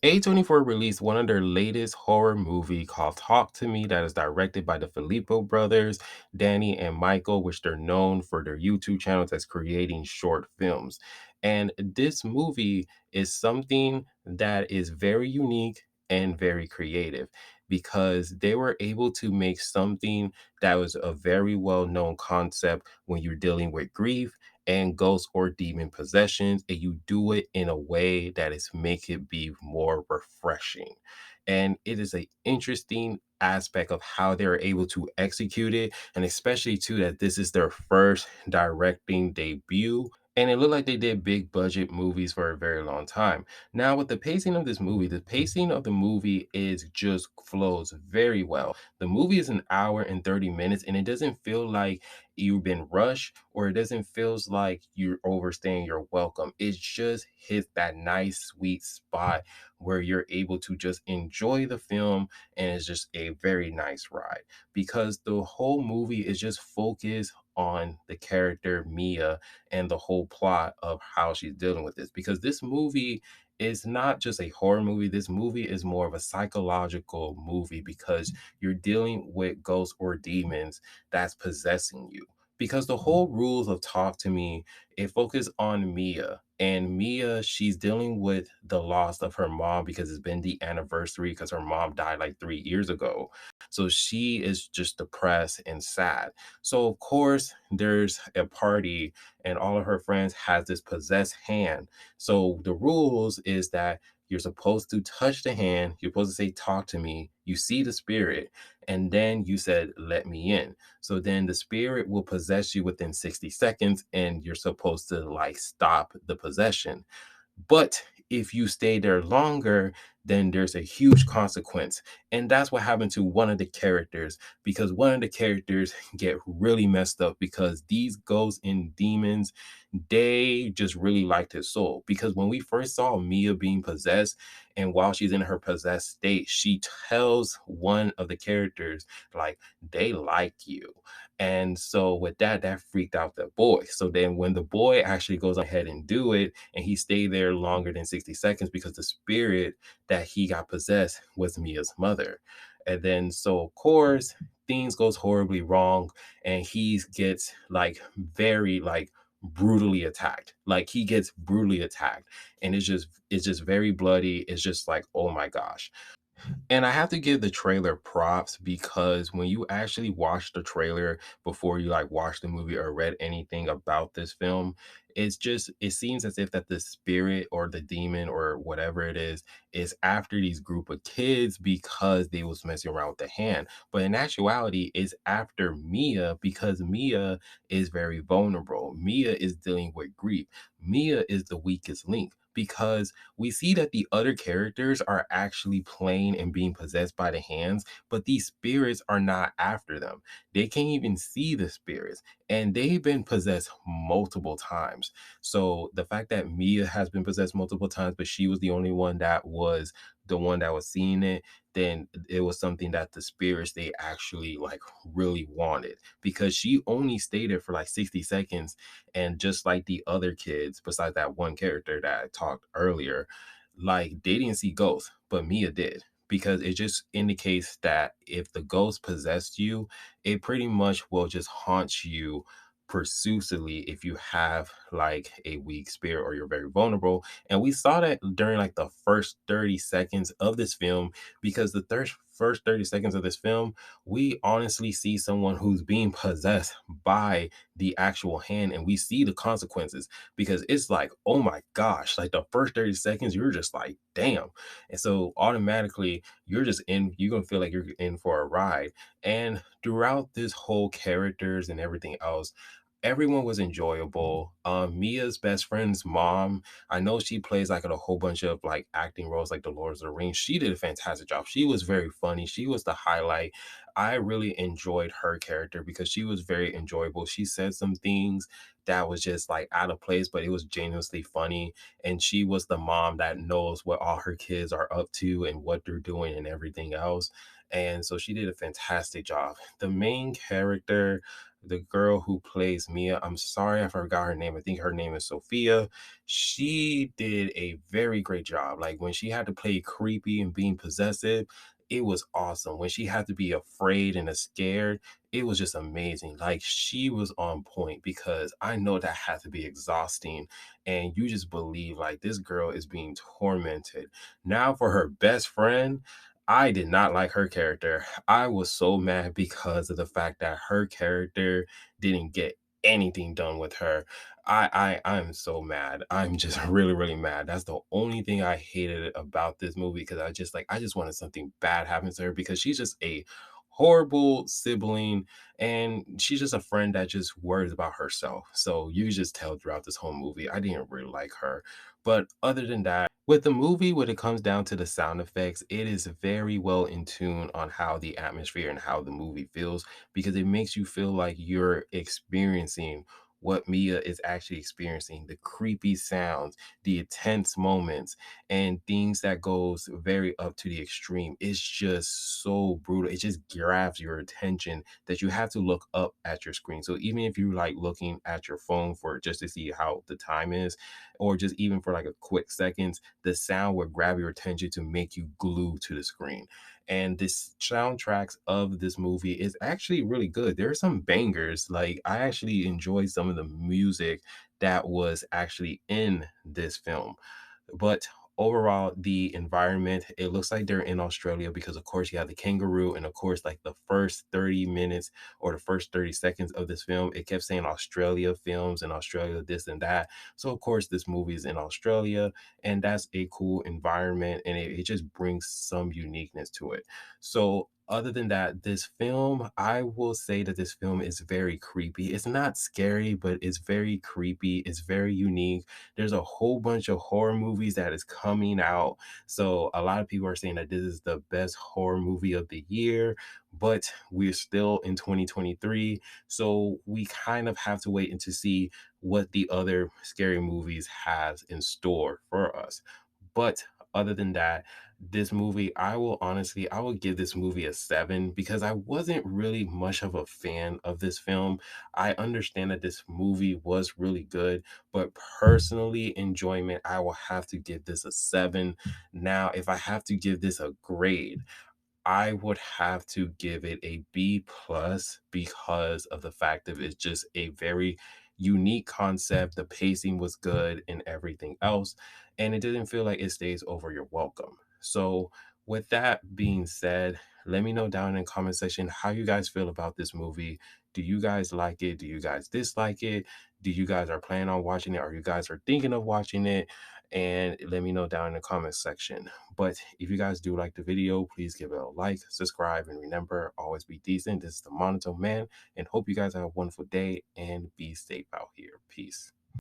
A24 released one of their latest horror movie called Talk to Me that is directed by the Filippo brothers, Danny and Michael, which they're known for their YouTube channels as creating short films. And this movie is something that is very unique and very creative because they were able to make something that was a very well-known concept when you're dealing with grief and ghost or demon possessions, and you do it in a way that is make it be more refreshing. And it is a interesting aspect of how they're able to execute it, and especially too that this is their first directing debut. And it looked like they did big budget movies for a very long time. Now, with the pacing of this movie, the pacing of the movie is just flows very well. The movie is an hour and 30 minutes, and it doesn't feel like you've been rushed or it doesn't feels like you're overstaying your welcome. It just hits that nice sweet spot where you're able to just enjoy the film, and it's just a very nice ride because the whole movie is just focused on the character Mia and the whole plot of how she's dealing with this, because this movie is not just a horror movie. This movie is more of a psychological movie because you're dealing with ghosts or demons that's possessing you. Because the whole rules of Talk to Me, it focused on Mia. And Mia, she's dealing with the loss of her mom because it's been the anniversary because her mom died like 3 years ago. So she is just depressed and sad. So of course there's a party and all of her friends has this possessed hand. So the rules is that you're supposed to touch the hand, you're supposed to say talk to me, you see the spirit, and then you said let me in. So then the spirit will possess you within 60 seconds and you're supposed to like stop the possession. But if you stay there longer, then there's a huge consequence. And that's what happened to one of the characters because one of the characters get really messed up because these ghosts and demons, they just really liked his soul. Because when we first saw Mia being possessed, and while she's in her possessed state, she tells one of the characters, like, they like you. And so with that, that freaked out the boy. So then when the boy actually goes ahead and do it, and he stayed there longer than 60 seconds because the spirit that he got possessed was Mia's mother. And then so of course things goes horribly wrong and he gets like very like brutally attacked. Like he gets brutally attacked and it's just very bloody. It's just like, oh my gosh. And I have to give the trailer props because when you actually watch the trailer before you like watch the movie or read anything about this film, it's just it seems as if that the spirit or the demon or whatever it is after these group of kids because they was messing around with the hand. But in actuality, it's after Mia because Mia is very vulnerable. Mia is dealing with grief. Mia is the weakest link because we see that the other characters are actually playing and being possessed by the hands, but these spirits are not after them. They can't even see the spirits, and they've been possessed multiple times. So the fact that Mia has been possessed multiple times, but she was the only one that was the one that was seeing it, then it was something that the spirits they actually like really wanted because she only stayed there for like 60 seconds, and just like the other kids, besides that one character that I talked earlier, like they didn't see ghosts, but Mia did. Because it just indicates that if the ghost possessed you, it pretty much will just haunt you pursuively if you have like a weak spirit or you're very vulnerable. And we saw that during like the first 30 seconds of this film, because the first 30 seconds of this film, we honestly see someone who's being possessed by the actual hand, and we see the consequences because it's like, oh my gosh, like the first 30 seconds, you're just like, damn. And so automatically, you're gonna feel like you're in for a ride. And throughout this whole characters and everything else, everyone was enjoyable. Mia's best friend's mom, I know she plays like in a whole bunch of like acting roles like the Lord of the Rings. She did a fantastic job. She was very funny. She was the highlight. I really enjoyed her character because she was very enjoyable. She said some things that was just like out of place, but it was genuinely funny. And she was the mom that knows what all her kids are up to and what they're doing and everything else. And so she did a fantastic job. The main character, the girl who plays Mia, I'm sorry I forgot her name. I think her name is Sophia. She did a very great job. Like when she had to play creepy and being possessive, it was awesome. When she had to be afraid and scared, it was just amazing. Like she was on point because I know that had to be exhausting. And you just believe like this girl is being tormented. Now for her best friend, I did not like her character. I was so mad because of the fact that her character didn't get anything done with her. I'm so mad. I'm just really, really mad. That's the only thing I hated about this movie because I just wanted something bad happen to her because she's just a horrible sibling and she's just a friend that just worries about herself. So you can just tell throughout this whole movie, I didn't really like her. But other than that, with the movie, when it comes down to the sound effects, it is very well in tune on how the atmosphere and how the movie feels because it makes you feel like you're experiencing what Mia is actually experiencing, the creepy sounds, the intense moments, and things that goes very up to the extreme. It's just so brutal. It just grabs your attention that you have to look up at your screen. So even if you like looking at your phone for just to see how the time is, or just even for like a quick seconds, the sound will grab your attention to make you glued to the screen. And this soundtracks of this movie is actually really good. There are some bangers. Like I actually enjoyed some of the music that was actually in this film. But overall, the environment, it looks like they're in Australia because, of course, you have the kangaroo. And, of course, like the first 30 minutes or the first 30 seconds of this film, it kept saying Australia films and Australia this and that. So, of course, this movie is in Australia. And that's a cool environment. And it just brings some uniqueness to it. So, other than that, this film, I will say that this film is very creepy. It's not scary, but it's very creepy. It's very unique. There's a whole bunch of horror movies that is coming out. So a lot of people are saying that this is the best horror movie of the year, but we're still in 2023. So we kind of have to wait and to see what the other scary movies has in store for us. But other than that, this movie, I will give this movie a 7 because I wasn't really much of a fan of this film. I understand that this movie was really good, but personally, enjoyment, I will have to give this a 7. Now, if I have to give this a grade, I would have to give it a B plus because of the fact that it's just a very unique concept. The pacing was good and everything else, and it didn't feel like it stays over your welcome. So, with that being said, let me know down in the comment section how you guys feel about this movie. Do you guys like it? Do you guys dislike it? Do you guys are planning on watching it? Or you guys are thinking of watching it? And let me know down in the comment section. But if you guys do like the video, please give it a like, subscribe, and remember, always be decent. This is the Monotone Man, and hope you guys have a wonderful day and be safe out here. Peace.